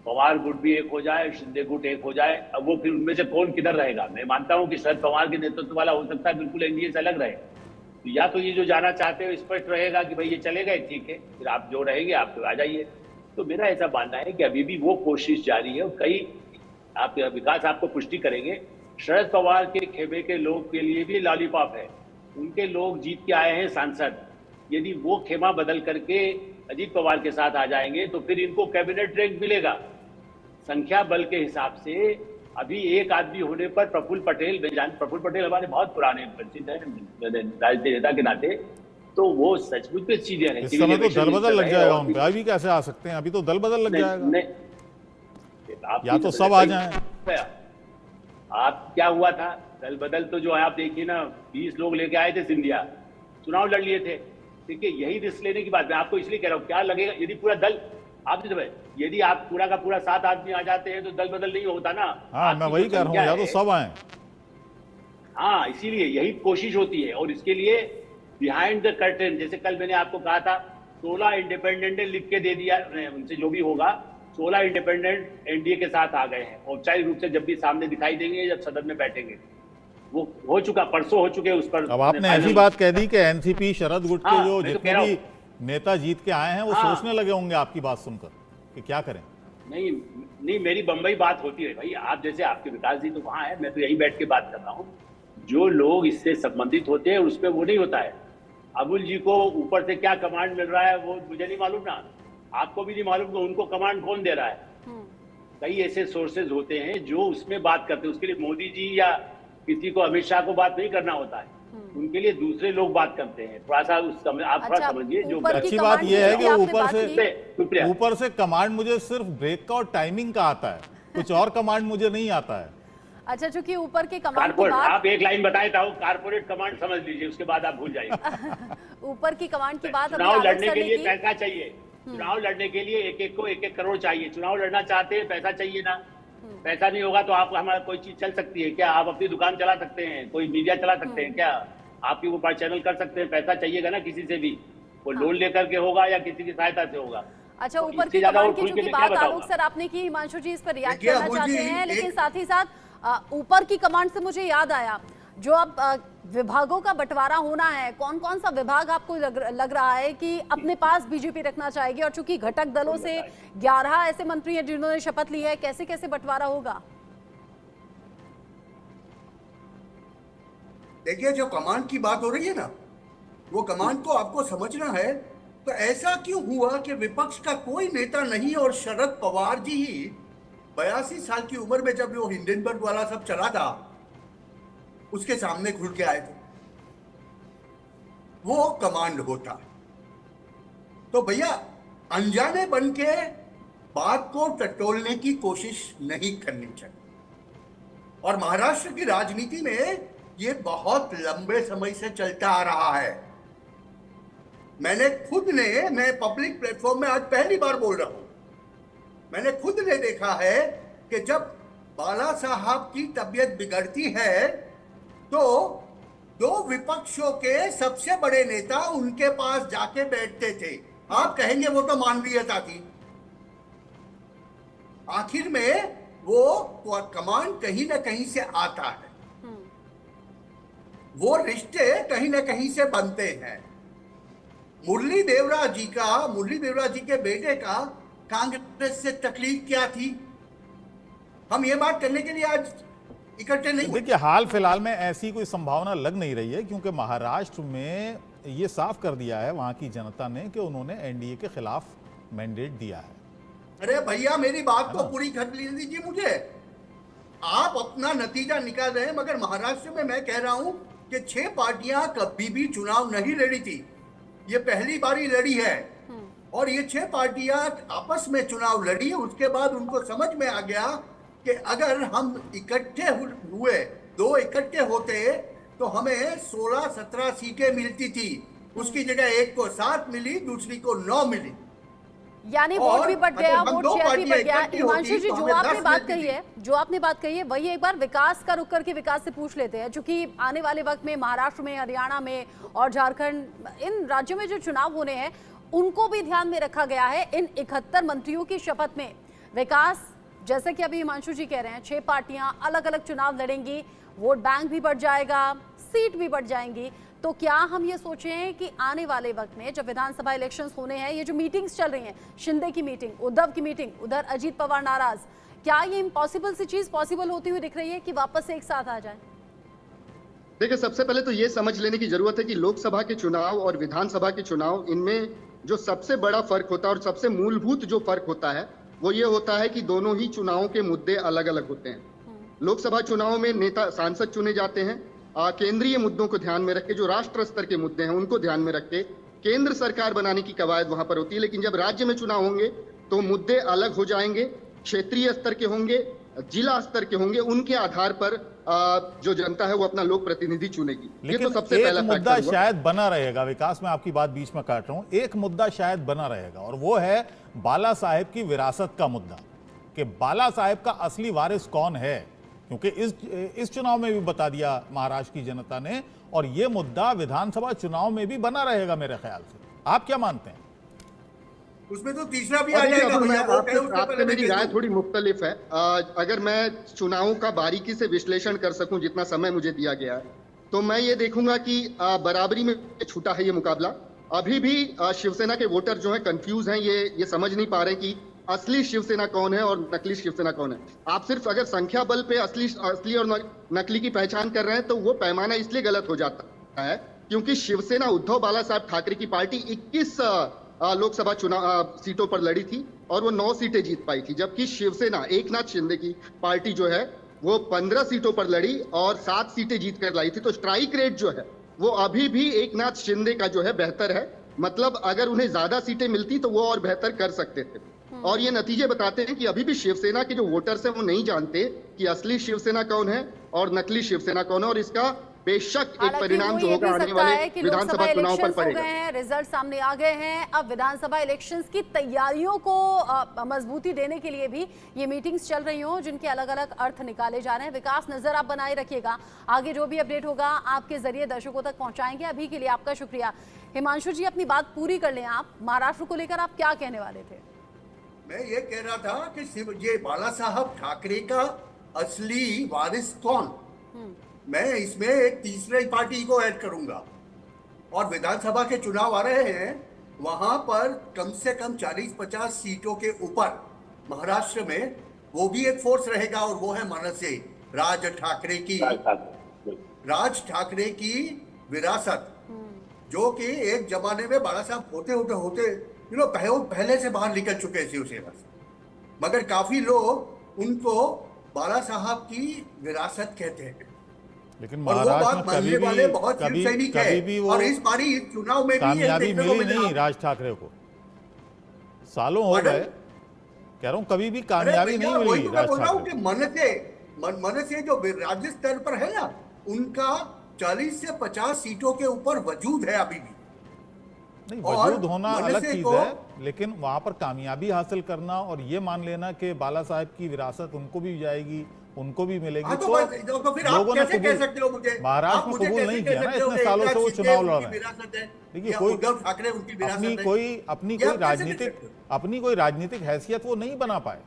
पवार गुट भी एक हो जाए, शिंदे गुट एक हो जाए, अब वो फिर उनमें से कौन किधर रहेगा। मैं मानता हूं कि शरद पवार के नेतृत्व वाला हो सकता है बिल्कुल एनडीए से अलग रहे, तो या तो ये जो जाना चाहते हो स्पष्ट रहेगा कि भाई ये चले गए, ठीक है, फिर आप जो रहेंगे आप तो आ जाइए। तो मेरा ऐसा मानना है कि अभी भी वो कोशिश जारी है। और कई आप विकास आपको पुष्टि करेंगे, शरद पवार के खेमे के लोग के लिए भी लॉलीपॉप है। उनके लोग जीत के आए हैं सांसद, यदि वो खेमा बदल करके अजीत पवार के साथ आ जाएंगे तो फिर इनको कैबिनेट रैंक मिलेगा। संख्या बल के हिसाब से अभी एक आदमी होने पर प्रफुल्ल पटेल हमारे बहुत पुराने परिचित हैं राजनीतिक नेता के नाते, तो वो सचमुच में चीजें हैं। इस समय तो दल बदल लग जाएगा उन पे, अभी कैसे आ सकते हैं? अभी तो दल बदल लग जाएगा, या तो सब आ जाएं। आप क्या हुआ था दल बदल, तो जो है आप देखिए ना, 20 लोग लेके आए थे सिंधिया, चुनाव लड़ लिए थे। देखिए यही रिस्क लेने की बात मैं आपको इसलिए कह रहा हूँ। क्या लगेगा यदि पूरा दल आप यदि आप पूरा का पूरा 7 आदमी आ जाते हैं तो दल बदल नहीं होता ना। हाँ, मैं वही कह रहा हूँ, या तो सब आए। हाँ, इसीलिए यही कोशिश होती है। और इसके लिए बिहाइंड द कर्टेन, जैसे कल मैंने आपको कहा था, 16 इंडिपेंडेंट लिख के दे दिया उनसे, जो भी होगा 16 इंडिपेंडेंट एनडीए के साथ आ गए हैं। औपचारिक रूप से जब भी सामने दिखाई देंगे, जब सदन में बैठेंगे, वो हो चुका, परसों हो चुके उस पर। अब आपने ऐसी बात कह दी कि एनसीपी शरद गुट के जो जितने भी नेता जीत के आए हैं वो सोचने लगे होंगे आपकी बात सुनकर कि क्या करें। नहीं, मेरी बंबई बात होती है भाई। आप जैसे आपके विकास जी तो वहां है, मैं तो यही बैठ के बात कर रहा हूँ। जो लोग इससे संबंधित होते हैं उसमें वो नहीं होता है। अबुल जी को ऊपर से क्या कमांड मिल रहा है वो मुझे नहीं मालूम ना, आपको भी नहीं मालूम कि उनको कमांड कौन दे रहा है। कई ऐसे सोर्सेज होते हैं जो उसमें बात करते हैं। उसके लिए मोदी जी या किसी को, अमित शाह को बात नहीं करना होता है। उनके लिए दूसरे लोग बात करते हैं। थोड़ा सा उस समय आप थोड़ा अच्छा, समझिए जो ऊपर की अच्छी बात कमांड यह है की कि आपने ऊपर बात से की। शुक्रिया। ऊपर से कमांड मुझे सिर्फ ब्रेक का और टाइमिंग का आता है, कुछ और कमांड मुझे नहीं आता है। अच्छा, चूंकि ऊपर की कमांड की कारपोरेट, बात, आप एक लाइन बताए था, कारपोरेट कमांड समझ लीजिए, उसके बाद आप भूल जाइए। ऊपर की कमांड की बात अभी चुनाव आलोक लड़ने सर के ने लिए की। पैसा चाहिए, चुनाव लड़ने के लिए एक को 1-1 करोड़ चाहिए। चुनाव लड़ना चाहते हैं, पैसा चाहिए ना। पैसा नहीं होगा तो आप हमारा कोई चीज चल सकती है क्या? आप अपनी दुकान चला सकते हैं, कोई मीडिया चला सकते हैं क्या? आपके ऊपर चैनल कर सकते हैं? पैसा चाहिएगा ना किसी से भी, वो लोन लेकर के होगा या किसी की सहायता से होगा। अच्छा, तो ऊपर इससे की ज्यादा कमांड और की खुल के चूंकि मैं क्या बात आलोक बताऊंगा? सर आपने की, हिमांशु जी इस पर रिएक्ट देखिए, करना अबू चाहते जी, हैं, लेकिन एक- साथ ही साथ ऊपर की कमांड से मुझे याद आया, जो अब विभागों का बंटवारा होना है, कौन कौन सा विभाग आपको लग रहा है कि अपने पास बीजेपी रखना चाहेगी? और चूंकि घटक दलों से 11 ऐसे मंत्री हैं जिन्होंने शपथ ली है, कैसे कैसे बंटवारा होगा? देखिए, जो कमांड की बात हो रही है ना, वो कमांड को आपको समझना है। तो ऐसा क्यों हुआ कि विपक्ष का कोई नेता नहीं और शरद पवार जी ही 82 साल की उम्र में जब वो हिंडनबर्ग वाला सब चला था, उसके सामने खुल के आए थे? वो कमांड होता। तो भैया, अनजाने बन के बात को टटोलने की कोशिश नहीं करनी चाहिए। और महाराष्ट्र की राजनीति में ये बहुत लंबे समय से चलता आ रहा है। मैं पब्लिक प्लेटफॉर्म में आज पहली बार बोल रहा हूं, मैंने खुद ने देखा है कि जब बाला साहब की तबीयत बिगड़ती है तो दो विपक्षों के सबसे बड़े नेता उनके पास जाके बैठते थे। आप कहेंगे वो तो मानवीयता थी। आखिर में वो कमांड कहीं ना कहीं से आता है, वो रिश्ते कहीं ना कहीं से बनते हैं। मुरली देवरा जी के बेटे का कांग्रेस से तकलीफ क्या थी? हम ये बात करने के लिए आज इकट्ठे नहीं हुए। देखिए, हाल फिलहाल में ऐसी कोई संभावना लग नहीं रही है, क्योंकि महाराष्ट्र में ये साफ कर दिया है वहां की जनता ने कि उन्होंने एनडीए के खिलाफ मैंडेट दिया है। अरे भैया, मेरी बात को पूरी कर लीजिए मुझे। आप अपना नतीजा निकाल रहे हैं, मगर महाराष्ट्र में मैं कह रहा हूं कि 6 पार्टियां कभी भी चुनाव नहीं लड़ी थी, ये पहली बारी लड़ी है। और ये 6 पार्टियां आपस में चुनाव लड़ी, उसके बाद उनको समझ में आ गया कि अगर हम इकट्ठे हुए, 2 इकट्ठे होते तो हमें 16-17 सीटें मिलती थी। उसकी जगह एक को 7 मिली, दूसरी को 9 मिली, यानी वोट भी बढ़ गया, वोट शेयर भी बढ़ गया। हिमांशु जी, तो जो आपने बात कही है वही एक बार विकास का रुख करके विकास से पूछ लेते हैं, क्योंकि आने वाले वक्त में महाराष्ट्र में, हरियाणा में और झारखंड, इन राज्यों में जो चुनाव होने हैं उनको भी ध्यान में रखा गया है इन 71 मंत्रियों की शपथ में। विकास, जैसे कि अभी हिमांशु जी कह रहे हैं, 6 पार्टियां अलग अलग चुनाव लड़ेंगी, वोट बैंक भी बढ़ जाएगा, सीट भी बढ़ जाएंगी। तो क्या हम ये सोचें कि आने वाले वक्त में जब विधानसभा इलेक्शंस होने हैं, ये जो मीटिंग्स चल रही हैं, शिंदे की मीटिंग, उद्धव की मीटिंग, उधर अजीत पवार नाराज, क्या ये इम्पॉसिबल सी चीज पॉसिबल होती हुई दिख रही है कि वापस से एक साथ आ जाए? देखिए, सबसे पहले तो ये समझ लेने की जरूरत है कि लोकसभा के चुनाव और विधानसभा के चुनाव, इनमें जो सबसे बड़ा फर्क होता है और सबसे मूलभूत जो फर्क होता है वो ये होता है कि दोनों ही चुनावों के मुद्दे अलग अलग होते हैं। लोकसभा चुनाव में नेता, सांसद चुने जाते हैं केंद्रीय मुद्दों को ध्यान में रख के, जो राष्ट्र स्तर के मुद्दे हैं उनको ध्यान में रख के केंद्र सरकार बनाने की कवायद वहां पर होती है। लेकिन जब राज्य में चुनाव होंगे तो मुद्दे अलग हो जाएंगे, क्षेत्रीय स्तर के होंगे, जिला स्तर के होंगे, उनके आधार पर जो जनता है वो अपना लोक प्रतिनिधि चुनेगी। ये तो सबसे एक पहला मुद्दा फैक्टर हुआ। शायद बना रहेगा। विकास, में आपकी बात बीच में काट रहा हूं, एक मुद्दा शायद बना रहेगा और वो है बाला साहेब की विरासत का मुद्दा, कि बाला साहेब का असली वारिस कौन है, क्योंकि इस चुनाव में भी बता दिया महाराष्ट्र की जनता ने, और ये मुद्दा विधानसभा चुनाव में भी बना रहेगा मेरे ख्याल से। आप क्या मानते हैं? उसमें तो तीसरा भी आ जाएगा भैया, आपसे मेरी राय थोड़ी मुख्तलिफ है। अगर मैं चुनावों का बारीकी से विश्लेषण कर सकूं, जितना समय मुझे दिया गया है, तो मैं ये देखूंगा कि बराबरी में छूटा है ये मुकाबला। अभी भी शिवसेना के वोटर जो है कंफ्यूज हैं, ये समझ नहीं पा रहे कि असली शिवसेना कौन है और नकली शिवसेना कौन है। आप सिर्फ अगर संख्या बल पे असली और नकली की पहचान कर रहे हैं तो वो पैमाना इसलिए गलत हो जाता है क्योंकि शिवसेना उद्धव बाला साहब ठाकरे की पार्टी 21 लोकसभा चुनाव सीटों पर लड़ी थी और वो 9 सीटें जीत पाई थी, जबकि शिवसेना एकनाथ शिंदे की पार्टी जो है वो 15 सीटों पर लड़ी और 7 सीटें जीत कर लाई थी। तो स्ट्राइक रेट जो है वो अभी भी एकनाथ शिंदे का जो है बेहतर है। मतलब अगर उन्हें ज्यादा सीटें मिलती तो वो और बेहतर कर सकते थे। और ये नतीजे बताते हैं कि अभी भी शिवसेना के जो वोटर्स हैं वो नहीं जानते कि असली शिवसेना कौन है और नकली शिवसेना कौन है, और इसका बेशक एक परिणाम जो होगा आने वाले विधानसभा चुनाव पर पड़ेगा। रिजल्ट सामने आ गए हैं। अब विधानसभा इलेक्शंस की तैयारियों को मजबूती देने के लिए भी ये मीटिंग्स चल रही हो, जिनके अलग अलग अर्थ निकाले जा रहे हैं। विकास, नजर आप बनाए रखिएगा, आगे जो भी अपडेट होगा आपके जरिए दर्शकों तक पहुंचाएंगे। अभी के लिए आपका शुक्रिया। हिमांशु जी, अपनी बात पूरी कर लें आप। महाराष्ट्र को लेकर आप क्या कहने वाले थे? मैं ये कह रहा था कि ये बाला साहब ठाकरे का असली वारिस कौन, मैं इसमें एक तीसरी पार्टी को ऐड करूंगा। और विधानसभा के चुनाव आ रहे हैं, वहां पर कम से कम 40-50 सीटों के ऊपर महाराष्ट्र में वो भी एक फोर्स रहेगा, और वो है मनसे, राज ठाकरे की विरासत, जो कि एक जमाने में बाला साहब होते पहले से बाहर निकल चुके हैं शिवसेना से, मगर काफी लोग उनको बाला साहब की विरासत कहते हैं। लेकिन महाराष्ट्र में कभी भी वो और इस बारी चुनाव में कामयाबी मिली नहीं राज ठाकरे को। सालों हो गए, कह रहा हूँ कभी भी कामयाबी नहीं मिली राज ठाकरे। मन से जो राज्य स्तर पर है ना, उनका 40 से 50 सीटों के ऊपर वजूद है अभी भी। नहीं, वजूद होना अलग चीज है, लेकिन वहां पर कामयाबी हासिल करना और ये मान लेना कि बाला साहब की विरासत उनको भी जाएगी, उनको भी मिलेगी, तो फिर लोगों ने कह सकते हो मुझे, महाराष्ट्र में कबूल नहीं किया ना, इतने सालों से वो चुनाव लड़ रहे हैं। देखिए, अपनी कोई राजनीतिक हैसियत वो नहीं बना पाए,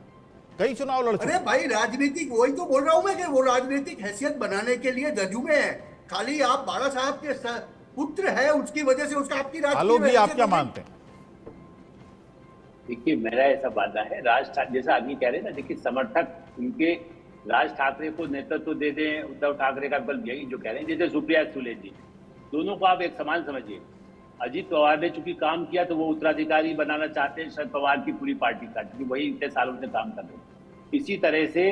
कई चुनाव लड़ चुके। अरे भाई, राजनीतिक, वही तो बोल रहा हूं मैं कि वो राजनीतिक हैसियत बनाने के लिए जजूमे है। खाली आप बाला साहब के पुत्र है, उसकी वजह से उसका आपकी आलोक जी, आप क्या मानते हैं? देखिए, मेरा ऐसा मानना है, राज ठाकरे जैसा आदमी कह रहे हैं ना, देखिए समर्थक उनके राज ठाकरे को नेतृत्व दे दें, उद्धव ठाकरे का बल यही जो कह रहे हैं, जैसे सुप्रिया सुले जी, दोनों को आप एक समान समझिए। अजीत पवार ने चूंकि काम किया तो वो उत्तराधिकारी बनाना चाहते हैं शरद पवार की पूरी पार्टी का, क्योंकि वही इतने सालों से काम कर रहे हैं। इसी तरह से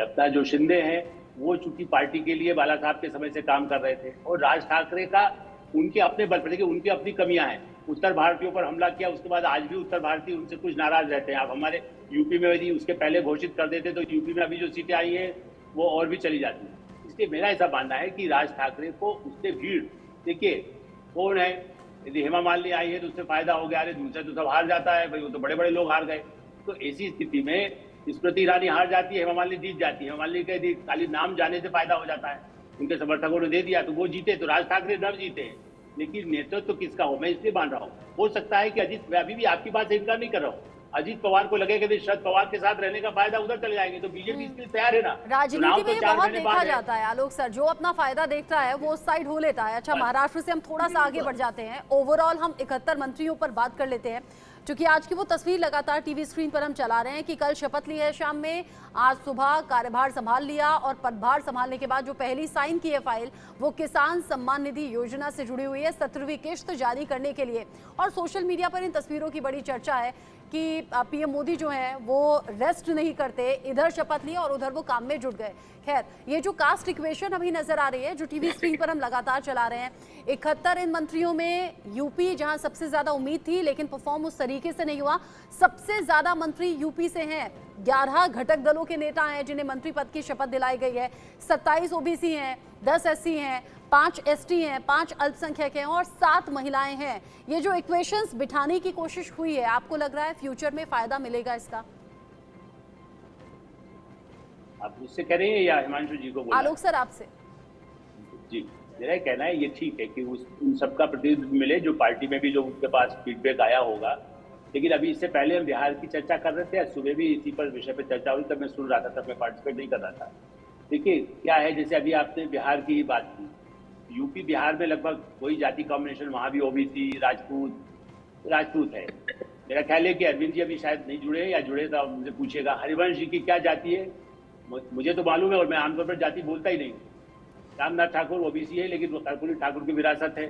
अपना जो शिंदे हैं, वो चूंकि पार्टी के लिए बाला साहब के समय से काम कर रहे थे, और राज ठाकरे का उनके अपने बल पर, देखिए उनकी अपनी कमियां हैं। उत्तर भारतीयों पर हमला किया, उसके बाद आज भी उत्तर भारतीय उनसे कुछ नाराज रहते हैं। आप हमारे यूपी में यदि उसके पहले घोषित कर देते तो यूपी में अभी जो सीटें आई हैं वो और भी चली जाती हैं। इसलिए मेरा ऐसा मानना है कि राज ठाकरे को उससे भीड़, देखिए कौन है, यदि हेमा मालिनी आई है तो उससे फायदा हो गया, अरे दूसरे तो सब हार जाता है भाई, वो तो बड़े बड़े लोग हार गए। तो ऐसी स्थिति में स्मृति ईरानी हार जाती है, हेमा मालिनी जीत जाती है। हेमा मालिनी का यदि खाली नाम जाने से फायदा हो जाता है, उनके समर्थकों ने दे दिया तो वो जीते, तो राज ठाकरे न जीते हैं। लेकिन नेतृत्व तो किसका हो, मैं इसलिए मान रहा हूँ, हो सकता है कि अजीत, मैं अभी भी आपकी बात से इनकार नहीं कर रहा हूँ, अजीत पवार को लगेगा कि शरद पवार के साथ रहने का फायदा उधर चले जाएंगे, तो बीजेपी इसके लिए तैयार है ना। राजनीति में ये बहुत देखा जाता है आलोक सर, जो अपना फायदा देखता है वो उस साइड हो लेता है। अच्छा, महाराष्ट्र से हम थोड़ा सा आगे बढ़ जाते हैं। ओवरऑल हम 71 मंत्रियों पर बात कर लेते हैं, क्योंकि आज की वो तस्वीर लगातार टीवी स्क्रीन पर हम चला रहे हैं कि कल शपथ ली है शाम में, आज सुबह कार्यभार संभाल लिया, और पदभार संभालने के बाद जो पहली साइन की है फाइल, वो किसान सम्मान निधि योजना से जुड़ी हुई है 17वीं किश्त जारी करने के लिए। और सोशल मीडिया पर इन तस्वीरों की बड़ी चर्चा है कि पीएम मोदी जो हैं वो रेस्ट नहीं करते, इधर शपथ ली और उधर वो काम में जुट गए। खैर, ये जो कास्ट इक्वेशन अभी नजर आ रही है, जो टीवी स्क्रीन पर हम लगातार चला रहे हैं, 71 इन मंत्रियों में यूपी जहां सबसे ज्यादा उम्मीद थी, लेकिन परफॉर्म उस तरीके से नहीं हुआ। सबसे ज्यादा मंत्री यूपी से हैं, 11 घटक दलों के नेता हैं जिन्हें मंत्री पद की शपथ दिलाई गई है। 27 ओबीसी हैं, 10 एससी हैं, 5 एसटी हैं, 5 अल्पसंख्यक हैं और 7 महिलाएं हैं। ये जो इक्वेशंस बिठाने की कोशिश हुई है, आपको लग रहा है फ्यूचर में फायदा मिलेगा इसका? आप मुझसे कह रहे हैं या हिमांशु जी को बोलना? आलोक सर, आपसे। जी, मेरा कहना है ये ठीक है कि उन सबका प्रतिनिधित्व मिले जो पार्टी में भी जो उनके पास फीडबैक आया होगा। लेकिन अभी इससे पहले हम बिहार की चर्चा कर रहे थे, सुबह भी इसी पर विषय पर चर्चा हुई, तब मैं सुन रहा था, तब मैं पार्टिसिपेट नहीं कर रहा था। देखिए क्या है, जैसे अभी आपने बिहार की ही बात की, यूपी बिहार में लगभग वही जाति कॉम्बिनेशन, वहाँ भी ओबीसी राजपूत है। मेरा ख्याल है कि अरविंद जी अभी शायद नहीं जुड़े, या जुड़े तो मुझे पूछेगा। हरिवंश जी की क्या जाति है मुझे तो मालूम है, और मैं आमतौर पर जाति बोलता ही नहीं। रामनाथ ठाकुर ओबीसी है, लेकिन वो कर्पूरी ठाकुर की विरासत है।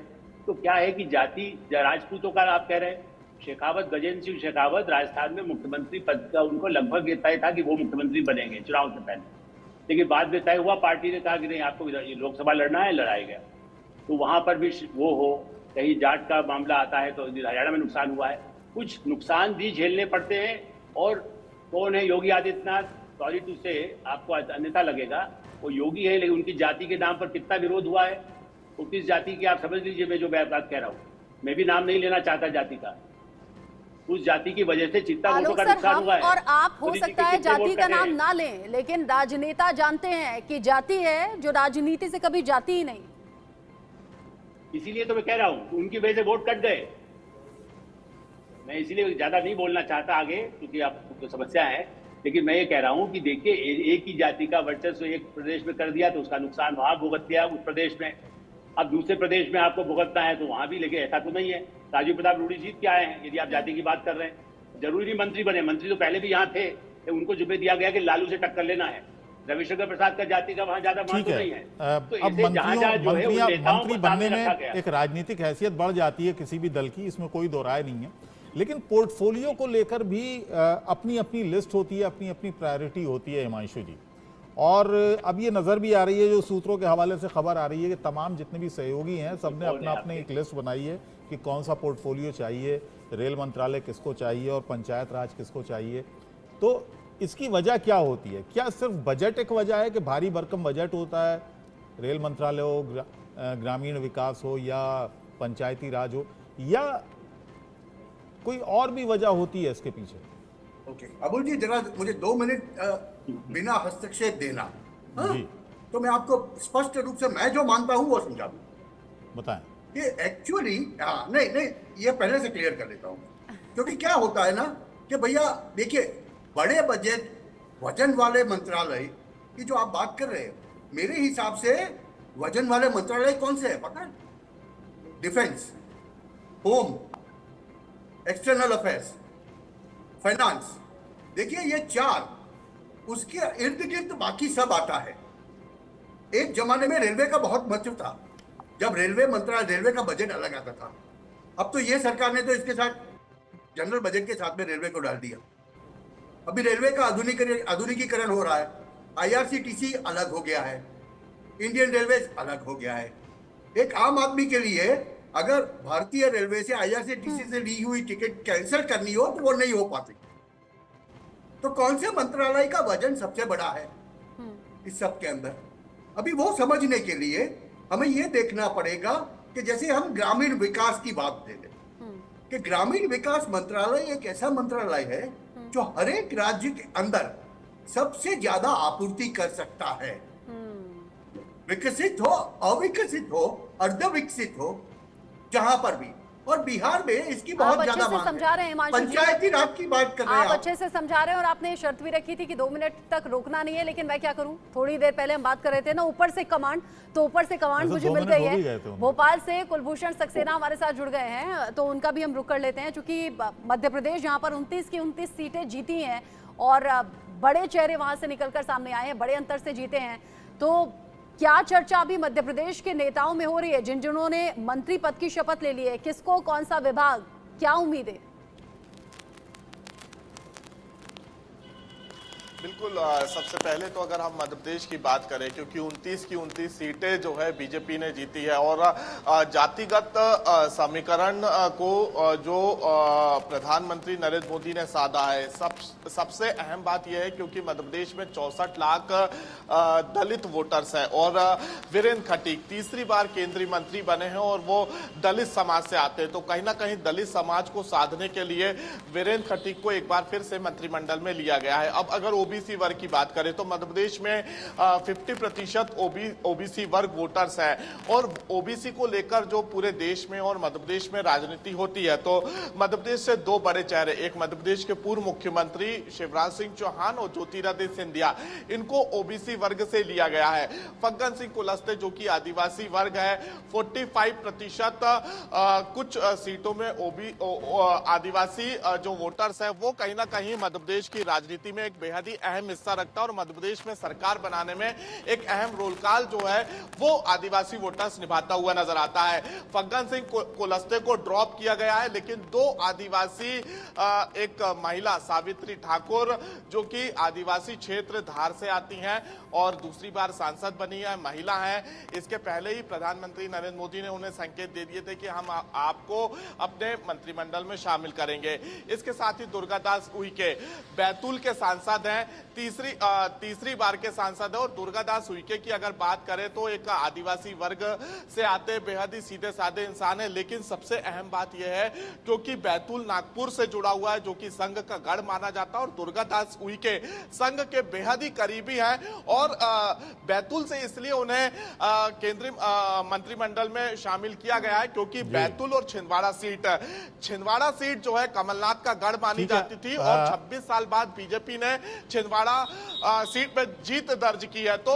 तो क्या है कि जाति राजपूतों का आप कह रहे हैं। शेखावत, गजेंद्र सिंह शेखावत राजस्थान में मुख्यमंत्री पद का उनको लगभग ये तय था कि वो मुख्यमंत्री बनेंगे चुनाव से पहले, लेकिन बाद में तय हुआ, पार्टी ने कहा कि नहीं, आपको लोकसभा लड़ना है, लड़ाया गया। तो वहां पर भी वो हो, कहीं जाट का मामला आता है तो हरियाणा में नुकसान हुआ है, कुछ नुकसान भी झेलने पड़ते हैं। और कौन है योगी आदित्यनाथ, सॉरी टू से आपको अन्यथा लगेगा, वो योगी है, लेकिन उनकी जाति के नाम पर कितना विरोध हुआ है, वो किस जाति की आप समझ लीजिए। मैं जो बात कह रहा हूँ, मैं भी नाम नहीं लेना चाहता जाति का, उस जाति की वजह से चित्ता वोटों का नुकसान हुआ है। और आप हो सकता है जाति का नाम ना लें, लेकिन राजनेता जानते हैं कि जाति है जो राजनीति से कभी जाती ही नहीं। इसीलिए तो मैं कह रहा हूं, उनकी वजह से वोट कट गए। मैं इसीलिए ज्यादा नहीं बोलना चाहता आगे, क्योंकि आपको तो समस्या है, लेकिन मैं ये कह रहा हूं कि देखिए, एक ही जाति का वर्चस्व एक प्रदेश में कर दिया तो उसका नुकसान वहां भुगत दिया उस प्रदेश में। अब दूसरे प्रदेश में आपको भुगतना है तो वहां भी, लेकिन ऐसा तो नहीं है। राजीव प्रताप रूडी जीत के आए हैं, यदि आप जाति की बात कर रहे हैं। जरूरी नहीं मंत्री बने, मंत्री तो पहले भी यहाँ थे, तो उनको जिम्मे दिया गया कि लालू से टक्कर लेना है। रविशंकर प्रसाद का जाति का वहां ज्यादा महत्व नहीं है। अब मंत्री बनने में एक राजनीतिक हैसियत बढ़ जाती है किसी भी दल की, इसमें कोई दो राय नहीं है, लेकिन पोर्टफोलियो को लेकर भी अपनी अपनी लिस्ट होती है, अपनी अपनी प्रायोरिटी होती है हिमांशु जी। और अब ये नजर भी आ रही है, जो सूत्रों के हवाले से खबर आ रही है कि तमाम जितने भी सहयोगी हैं सबने अपना अपने एक लिस्ट बनाई है कि कौन सा पोर्टफोलियो चाहिए, रेल मंत्रालय किसको चाहिए और पंचायत राज किसको चाहिए। तो इसकी वजह क्या होती है? क्या सिर्फ बजट एक वजह है कि भारी भरकम बजट होता है, रेल मंत्रालय हो, ग्रामीण विकास हो या पंचायती राज हो, या कोई और भी वजह होती है इसके पीछे? ओके अबुल जी, जरा मुझे 2 मिनट बिना हस्तक्षेप देना। हाँ? तो मैं आपको स्पष्ट रूप से मैं जो मानता हूं वो समझा दूं। बताएं। ये एक्चुअली नहीं, ये पहले से क्लियर कर देता हूं, क्योंकि क्या होता है ना कि भैया देखिए, बड़े बजट वजन वाले मंत्रालय की जो आप बात कर रहे हैं, मेरे हिसाब से वजन वाले मंत्रालय कौन से है पता है? Defence, home, external affairs, finance. देखिए ये 4, उसके इर्द गिर्द बाकी सब आता है। एक जमाने में रेलवे का बहुत महत्व था, जब रेलवे मंत्रालय, रेलवे का बजट अलग आता था। अब तो ये सरकार ने तो इसके साथ जनरल बजट के साथ में रेलवे को डाल दिया। अभी रेलवे का आधुनिकीकरण हो रहा है, IRCTC अलग हो गया है, इंडियन रेलवे अलग हो गया है। एक आम आदमी के लिए अगर भारतीय रेलवे से IRCTC से ली हुई टिकट कैंसिल करनी हो तो वो नहीं हो पाती। तो कौन से मंत्रालय का वजन सबसे बड़ा है इस सब के अंदर? अभी वो समझने के लिए हमें ये देखना पड़ेगा कि जैसे हम ग्रामीण विकास की बात दे लें, कि ग्रामीण विकास मंत्रालय एक ऐसा मंत्रालय है जो हर एक राज्य के अंदर सबसे ज्यादा आपूर्ति कर सकता है। विकसित हो, अविकसित हो, अर्ध विकसित हो, जहां पर भी। और बिहार में इसकी बहुत ज्यादा मांग है। समझा रहे हैं पंचायती राज की बात कर रहे हैं आप अच्छे से समझा रहे हैं, और आपने शर्त भी रखी थी कि 2 मिनट तक रोकना नहीं है, लेकिन मैं क्या करूं, थोड़ी देर पहले हम बात कर रहे थे ना ऊपर से कमांड, तो ऊपर से कमांड मुझे मिल गई है। भोपाल से कुलभूषण सक्सेना हमारे साथ जुड़ गए हैं, तो उनका भी हम रुक कर लेते हैं, क्योंकि मध्य प्रदेश जहां पर 29 की 29 सीटें जीती हैं और बड़े चेहरे वहां से निकलकर सामने आए हैं, बड़े अंतर से जीते हैं। तो क्या चर्चा अभी मध्य प्रदेश के नेताओं में हो रही है, जिन्होंने मंत्री पद की शपथ ले ली है? किसको कौन सा विभाग, क्या उम्मीद है? बिल्कुल, सबसे पहले तो अगर हम मध्य प्रदेश की बात करें, क्योंकि 29 की 29 सीटें जो है बीजेपी ने जीती है, और जातिगत समीकरण को जो प्रधानमंत्री नरेंद्र मोदी ने साधा है, सबसे अहम बात यह है क्योंकि मध्य प्रदेश में 64 लाख दलित वोटर्स हैं, और वीरेंद्र खटीक तीसरी बार केंद्रीय मंत्री बने हैं और वो दलित समाज से आते हैं। तो कहीं ना कहीं दलित समाज को साधने के लिए वीरेंद्र खटीक को एक बार फिर से मंत्रिमंडल में लिया गया है। अब अगर ओबीसी वर्ग की बात करें तो मध्य प्रदेश में 50% ओबीसी वर्ग वोटर्स हैं, और ओबीसी को लेकर जो पूरे देश में और मध्य प्रदेश में राजनीति होती है, तो मध्य प्रदेश से 2 बड़े चेहरे, एक मध्य प्रदेश के पूर्व मुख्यमंत्री शिवराज सिंह चौहान और ज्योतिरादित्य सिंधिया, इनको ओबीसी वर्ग से लिया गया है। फग्गन सिंह कुलस्ते जो कि आदिवासी वर्ग है, 45% कुछ सीटों में आदिवासी जो वोटर्स है वो कहीं ना कहीं मध्य प्रदेश की राजनीति में एक बेहद ही अहम हिस्सा रखता है और मध्य प्रदेश में सरकार बनाने में एक अहम रोल काल जो है वो आदिवासी वोटर्स निभाता हुआ नजर आता है। फग्गन सिंह कुलस्ते को ड्रॉप किया गया है, लेकिन दो आदिवासी एक महिला सावित्री ठाकुर जो कि आदिवासी क्षेत्र धार से आती हैं और दूसरी बार सांसद बनी है, महिला है। इसके पहले ही प्रधानमंत्री नरेंद्र मोदी ने उन्हें संकेत दे दिए थे कि हम आपको अपने मंत्रिमंडल में शामिल करेंगे। इसके साथ ही दुर्गादास उइके बैतूल के सांसद हैं, तीसरी बार के सांसद है। और दुर्गादास उइके की अगर बात करें तो एक आदिवासी वर्ग से आते बेहद ही सीधे साधे इंसान है, लेकिन सबसे अहम बात यह है क्योंकि बैतूल नागपुर से जुड़ा हुआ है जो कि संघ का गढ़ माना जाता है और दुर्गादास उइके संघ के बेहद ही करीबी हैं और बैतूल से इसलिए उन्हें केंद्रीय मंत्रिमंडल में शामिल किया गया है क्योंकि बैतूल और छिंदवाड़ा सीट जो है कमलनाथ का गढ़ मानी जाती थी और 26 साल बाद बीजेपी ने छिंदवाड़ा सीट पे जीत दर्ज की है। तो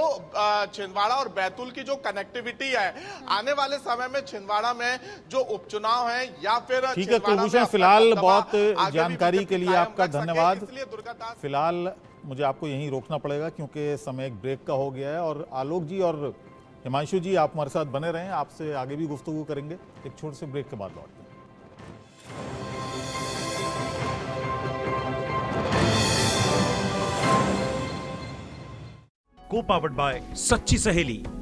छिंदवाड़ा और बैतूल की जो कनेक्टिविटी है आने वाले समय में छिंदवाड़ा में जो उपचुनाव है या फिर ठीक है कुलभूषण, फिलहाल बहुत जानकारी के लिए आपका धन्यवाद। फिलहाल मुझे आपको यहीं रोकना पड़ेगा क्योंकि समय एक ब्रेक का हो गया है और आलोक जी और हिमांशु जी आप हमारे साथ बने रहें, आपसे आगे भी गुफ्तगू करेंगे। एक छोटे से ब्रेक के बाद लौटते हैं। को पावर्ड बाय सच्ची सहेली